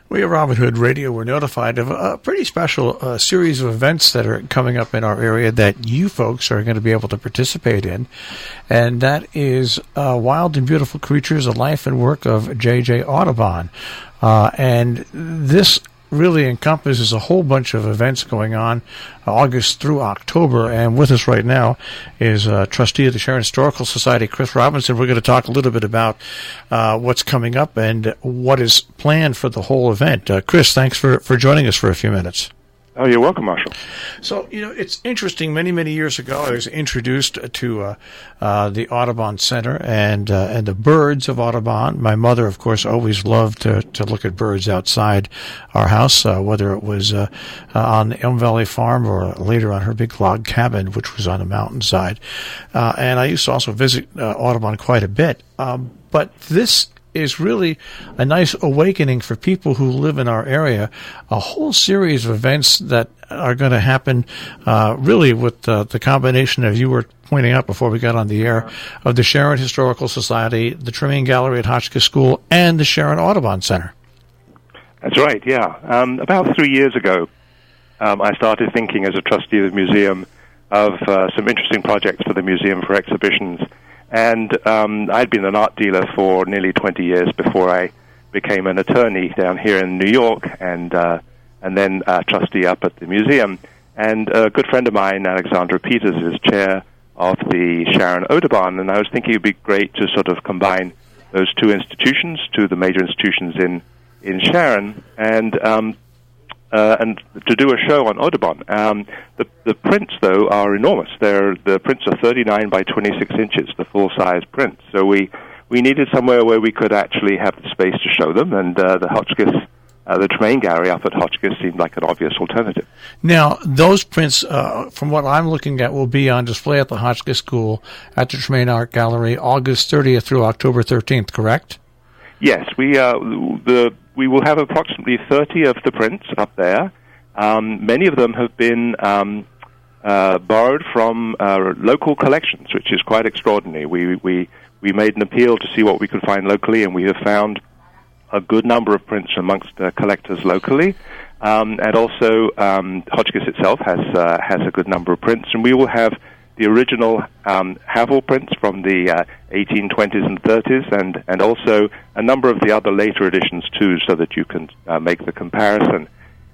We at Robin Hood Radio were notified of a pretty special series of events that are coming up in our area that you folks are going to be able to participate in, and that is Wild and Beautiful Creatures, a life and work of J.J. Audubon. And this really encompasses a whole bunch of events going on August through October. And with us right now is trustee of the Sharon Historical Society, Chris Robinson. We're going to talk a little bit about what's coming up and what is planned for the whole event. Chris, thanks for joining us for a few minutes. Oh, you're welcome, Marshall. So, it's interesting. Many, many years ago, I was introduced to the Audubon Center and the birds of Audubon. My mother, of course, always loved to look at birds outside our house, whether it was on the Elm Valley Farm or later on her big log cabin, which was on a mountainside. And I used to also visit Audubon quite a bit. But this is really a nice awakening for people who live in our area. A whole series of events that are going to happen really with the combination of, you were pointing out before we got on the air, of the Sharon Historical Society, the Tremaine Gallery at Hotchkiss School, and the Sharon Audubon Center. That's right, yeah. About 3 years ago, I started thinking as a trustee of the museum of some interesting projects for the museum for exhibitions. And I'd been an art dealer for nearly 20 years before I became an attorney down here in New York, and then trustee up at the museum. And a good friend of mine, Alexandra Peters, is chair of the Sharon Audubon, and I was thinking it would be great to sort of combine those two institutions, two of the major institutions in Sharon, and to do a show on Audubon. The prints, though, are enormous. The prints are 39 by 26 inches, the full-size prints. So we needed somewhere where we could actually have the space to show them, and the Tremaine Gallery up at Hotchkiss seemed like an obvious alternative. Now, those prints, from what I'm looking at, will be on display at the Hotchkiss School at the Tremaine Art Gallery August 30th through October 13th, correct? Yes, we will have approximately 30 of the prints up there. Many of them have been borrowed from local collections, which is quite extraordinary. We made an appeal to see what we could find locally, and we have found a good number of prints amongst collectors locally. And also, Hotchkiss itself has a good number of prints, and we will have the original Havel prints from the 1820s and 30s, and also a number of the other later editions, too, so that you can make the comparison.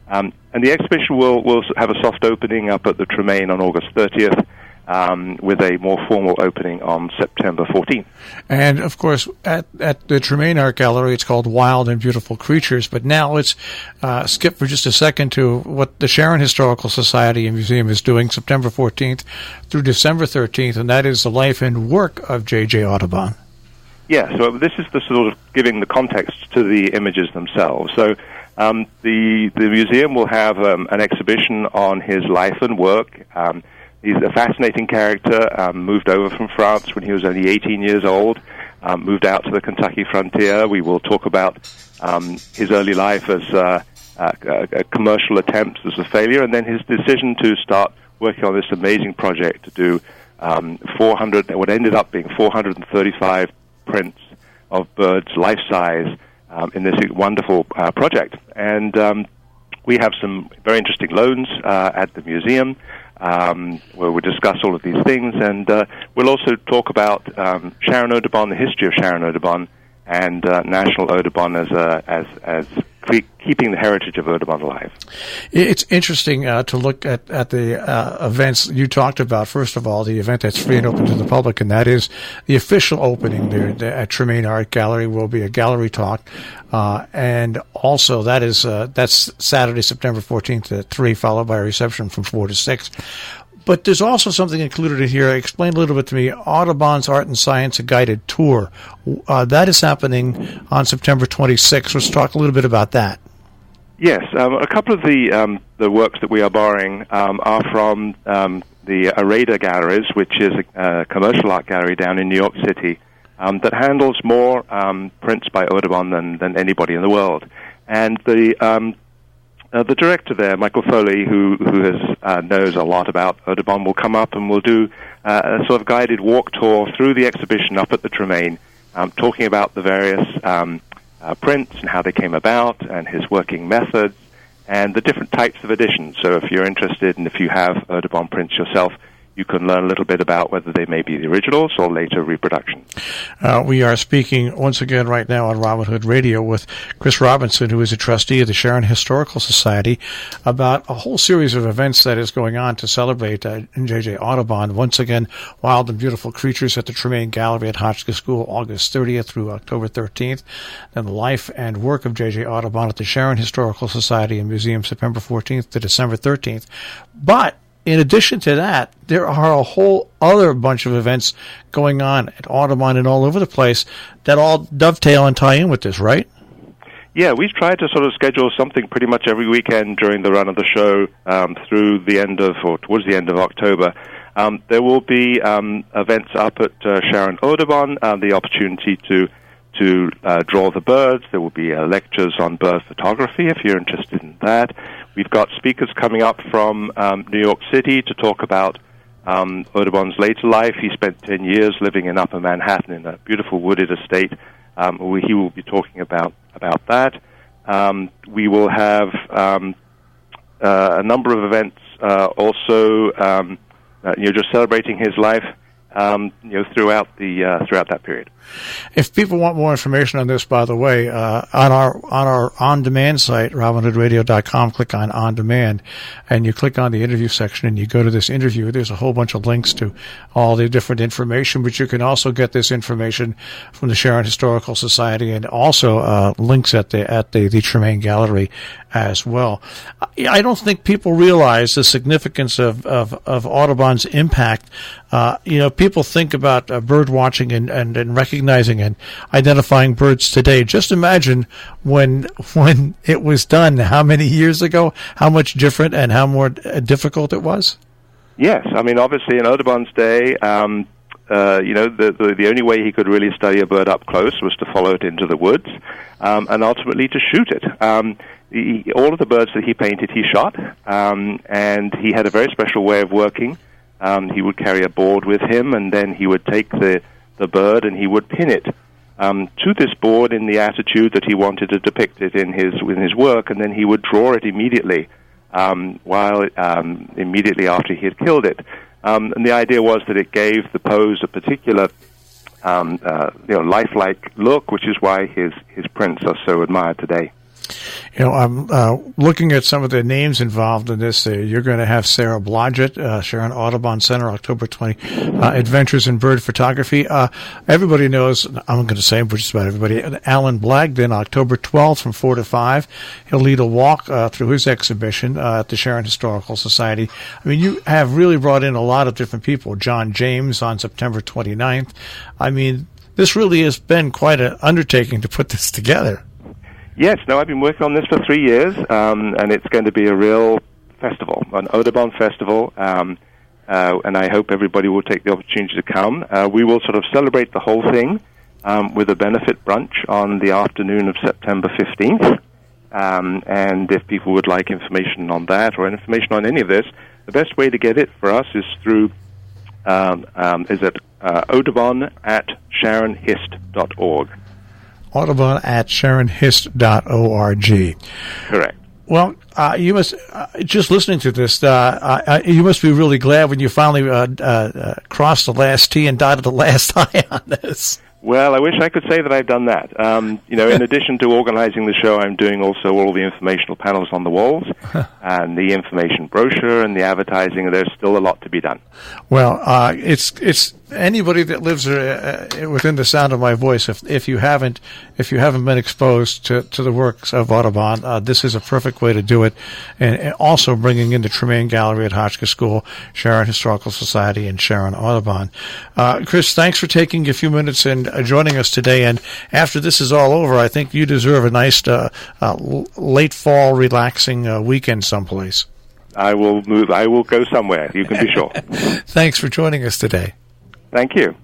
And the exhibition will have a soft opening up at the Tremaine on August 30th, with a more formal opening on September 14th. And, of course, at the Tremaine Art Gallery, it's called Wild and Beautiful Creatures, but now let's skip for just a second to what the Sharon Historical Society and Museum is doing September 14th through December 13th, and that is the life and work of J.J. Audubon. Yeah, so this is the sort of giving the context to the images themselves. So the museum will have an exhibition on his life and work. He's a fascinating character, moved over from France when he was only 18 years old, moved out to the Kentucky frontier. We will talk about his early life as a commercial attempts as a failure, and then his decision to start working on this amazing project to do 400, what ended up being 435 prints of birds life-size in this wonderful project. And we have some very interesting loans at the museum, where we'll discuss all of these things, and we'll also talk about Sharon Audubon, the history of Sharon Audubon, and National Audubon as keeping the heritage of Audubon alive. It's interesting to look at the events you talked about. First of all, the event that's free and open to the public, and that is the official opening there at Tremaine Art Gallery. Will be a gallery talk, and also that's Saturday, September 14th at 3, followed by a reception from 4 to 6. But there's also something included in here. Explain a little bit to me. Audubon's Art and Science, a guided tour. That is happening on September 26th. Let's talk a little bit about that. Yes, a couple of the works that we are borrowing are from the Arada Galleries, which is a commercial art gallery down in New York City that handles more prints by Audubon than anybody in the world. And the director there, Michael Foley, who knows a lot about Audubon, will come up and we'll do a sort of guided walk tour through the exhibition up at the Tremaine, talking about the various prints and how they came about and his working methods and the different types of editions. So if you're interested and if you have Audubon prints yourself, you can learn a little bit about whether they may be the originals or later reproductions. We are speaking once again right now on Robin Hood Radio with Chris Robinson, who is a trustee of the Sharon Historical Society, about a whole series of events that is going on to celebrate J.J. Audubon. Once again, Wild and Beautiful Creatures at the Tremaine Gallery at Hotchkiss School, August 30th through October 13th. Then the life and work of J.J. Audubon at the Sharon Historical Society and Museum, September 14th to December 13th. But in addition to that, there are a whole other bunch of events going on at Audubon and all over the place that all dovetail and tie in with this, right? Yeah, we've tried to sort of schedule something pretty much every weekend during the run of the show through the end of, or towards the end of October. There will be events up at Sharon Audubon, the opportunity to draw the birds. There will be lectures on bird photography if you're interested in that. We've got speakers coming up from New York City to talk about Audubon's later life. He spent 10 years living in Upper Manhattan in a beautiful wooded estate. He will be talking about that. We will have a number of events also, just celebrating his life, throughout that period. If people want more information on this, by the way, on our on-demand site, RobinHoodRadio.com, click on On-Demand, and you click on the interview section, and you go to this interview. There's a whole bunch of links to all the different information, but you can also get this information from the Sharon Historical Society, and also links at the Tremaine Gallery as well. I don't think people realize the significance of Audubon's impact. People think about bird watching and recognizing and identifying birds today. Just imagine when it was done, how many years ago, how much different and how more difficult it was? Yes. I mean, obviously in Audubon's day, the only way he could really study a bird up close was to follow it into the woods and ultimately to shoot it. All of the birds that he painted, he shot, and he had a very special way of working. He would carry a board with him, and then he would take the bird and he would pin it to this board in the attitude that he wanted to depict it in his work, and then he would draw it immediately immediately after he had killed it. And the idea was that it gave the pose a particular lifelike look, which is why his prints are so admired today. I'm looking at some of the names involved in this. You're going to have Sarah Blodgett, Sharon Audubon Center, October 20, Adventures in Bird Photography. Everybody knows, I'm going to say just about everybody, Alan Blagden, October 12th from 4 to 5. He'll lead a walk through his exhibition at the Sharon Historical Society. I mean, you have really brought in a lot of different people. John James on September 29th. I mean, this really has been quite an undertaking to put this together. Yes, no, I've been working on this for 3 years, and it's going to be a real festival, an Audubon festival, and I hope everybody will take the opportunity to come. We will sort of celebrate the whole thing with a benefit brunch on the afternoon of September 15th, and if people would like information on that or information on any of this, the best way to get it for us is through Audubon@SharonHist.org. Audubon@SharonHist.org. Correct. Well, you must, just listening to this, you must be really glad when you finally crossed the last T and dotted the last I on this. Well, I wish I could say that I've done that. In addition to organizing the show, I'm doing also all the informational panels on the walls and the information brochure and the advertising. There's still a lot to be done. Well, it's anybody that lives within the sound of my voice. If you haven't been exposed to the works of Audubon, this is a perfect way to do it. And also bringing in the Tremaine Gallery at Hotchkiss School, Sharon Historical Society, and Sharon Audubon. Chris, thanks for taking a few minutes and joining us today. And after this is all over, I think you deserve a nice late fall relaxing weekend someplace. I will move. I will go somewhere. You can be sure. Thanks for joining us today. Thank you.